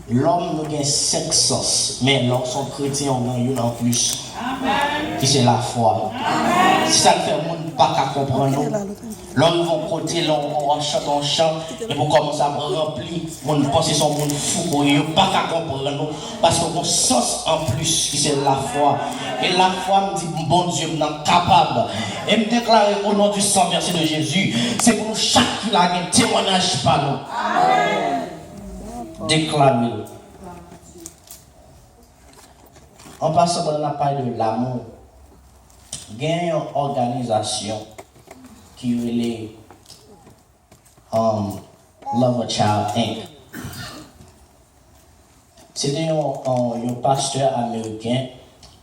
l'homme nous gagne 5 sens, mais lorsqu'on chrétien, on a une en plus. Qui c'est la foi. Si ça ne fait monde pas qu'à comprendre. L'homme ils vont côté, on chante, et pour commencer à me remplir, on pense que son monde fou, il n'y a pas qu'à comprendre. Parce qu'on a un sens en plus, qui c'est la foi. Et la foi me dit, bon Dieu, je suis capable. Et me déclarer au nom du sang versé de Jésus, c'est pour nous chaque qui a un témoignage par nous. Déclarer. En passant par la parole de l'amour, il y a une organisation qui est Love a Child Inc. C'était un pasteur américain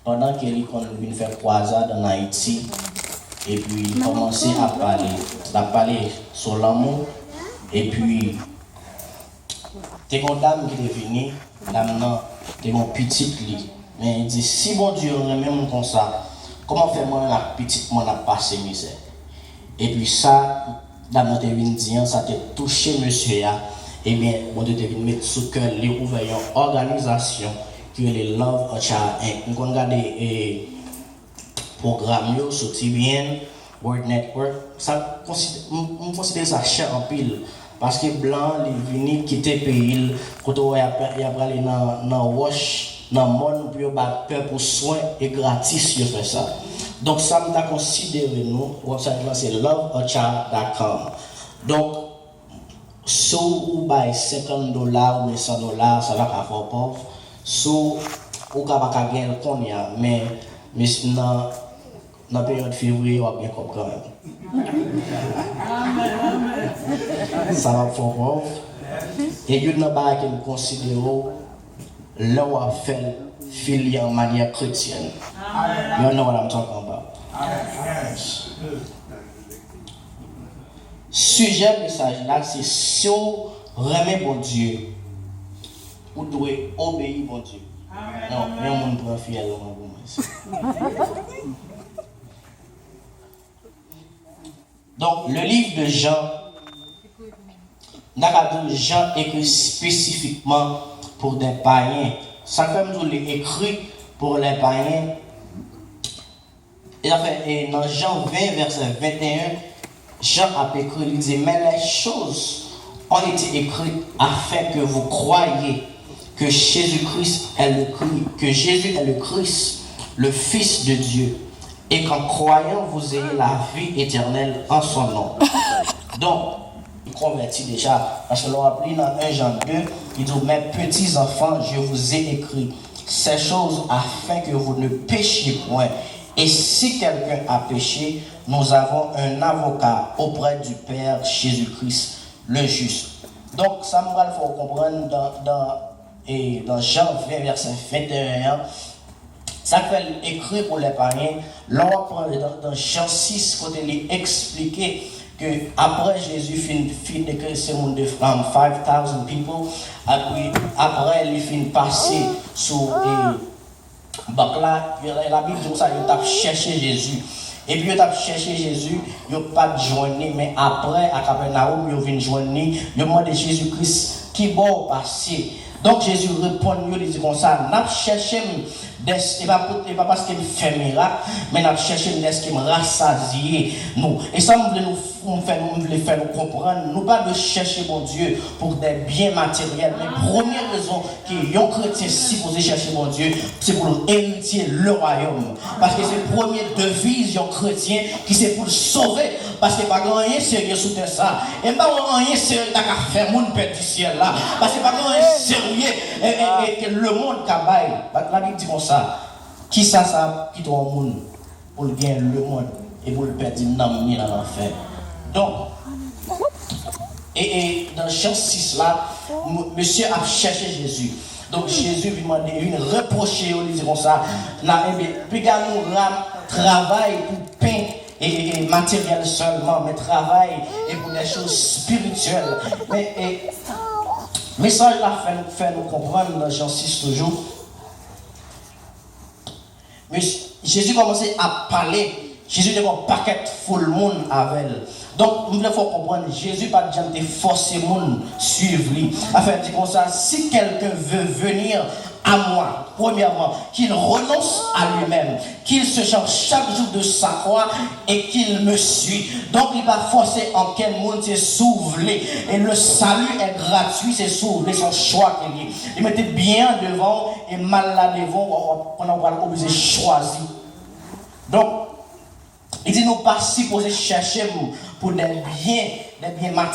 pendant qu'il est faire croisade en Haïti et puis il commençait à parler sur l'amour et puis t'es une dame qui est venue, dame t'es une petite lit. Mais il dit, si bon Dieu, on est même comme ça, comment faire moi la petite, moi la passé misère? Et puis ça, dans notre vie, ça t'a touché monsieur. Et bien, bon Dieu, tu mettre sous cœur, les ouvert une organisation qui est le Love a Child Inc. Nous regardons les programmes sur TBN, World Network. Ça, on considère ça cher en pile. Parce que blanc, les venus quitter le pays, quand on va aller dans Wash, dans le monde, pour avoir peur pour soins et gratis, je fais ça. Donc, ça m'a considéré, nous, c'est loveachild.com. Donc, si vous avez $50 ou $100, ça va faire pauvre. Si vous avez gagné le y a, mais dans la période de février, vous avez bien compris quand même. Ça va faire pauvre. Et il y a une chose que nous considérons là où on fait filier en manière chrétienne. You know what I'm talking about. Sujet de message là, c'est si vous remet bon Dieu, vous devez obéir bon Dieu. Non, il y a un monde pour fier Donc, le livre de Jean, Jean écrit spécifiquement pour des païens. Ça fait nous l'écrit pour les païens. Et dans Jean 20, verset 21, Jean a écrit, il dit, mais les choses ont été écrites afin que vous croyiez que Jésus-Christ est le Christ, le Fils de Dieu, et qu'en croyant vous ayez la vie éternelle en son nom. Donc, il convertit déjà, parce que l'on a pris dans 1 Jean 2, il dit, mes petits enfants, je vous ai écrit ces choses afin que vous ne péchiez point. Et si quelqu'un a péché, nous avons un avocat auprès du Père Jésus-Christ, le juste. Donc, ça me faut comprendre dans Jean 20, verset 21, ça fait écrit pour les païens. Là, on prend dans Jean 6, quand il est expliqué que après Jésus finit que c'est monde de 5,000 people, après il finit passer sur donc là, la Bible dit ça, il a cherché Jésus. Et puis il a cherché Jésus, il n'a pas joindre, mais après, à Capernaum, il vient joindre, il demande à Jésus-Christ qui va passer. Donc Jésus répond, il dit comme ça, n'a cherché et pas parce qu'il fait miracle, mais n'a cherché des qui me rassasier nous. Et ça nous faire nous comprendre, nous pas de chercher mon Dieu pour des biens matériels, mais première raison que un chrétien supposé chercher mon Dieu, c'est pour hériter le royaume. Parce que c'est la première devise d'un chrétien qui c'est pour le sauver. Parce que pas rien sérieux sous terre ça. Et pas rien sérieux qu'à faire monde perdre du ciel là. Parce que pas rien sérieux et que le monde cabaye. La Bible dit comme ça. Qui ça qui doit au monde pour le gagner le monde et pour le perdre dans l'enfer. Donc, et dans Jean 6 là, monsieur a cherché Jésus. Donc Jésus lui demande, il reprocher, il dit comme ça, puis nous travail pour pain et matériel seulement, mais travail et pour des choses spirituelles. Mais message là fait nous comprendre dans Jean 6 toujours. Mais Jésus commençait à parler Jésus était un paquet full monde avec elle. Donc, il faut comprendre, Jésus pas de forcer le monde suivre lui. Afin de dire comme ça, si quelqu'un veut venir à moi, premièrement, qu'il renonce à lui-même, qu'il se charge chaque jour de sa croix et qu'il me suit. Donc, il va forcer en quel monde c'est s'ouvrir. Et le salut est gratuit, c'est s'ouvrir, son choix qu'il est. Il mettait bien devant et mal là devant, on va obligé de choisir. Donc, il dit nous pas supposés chercher pour des biens matériels.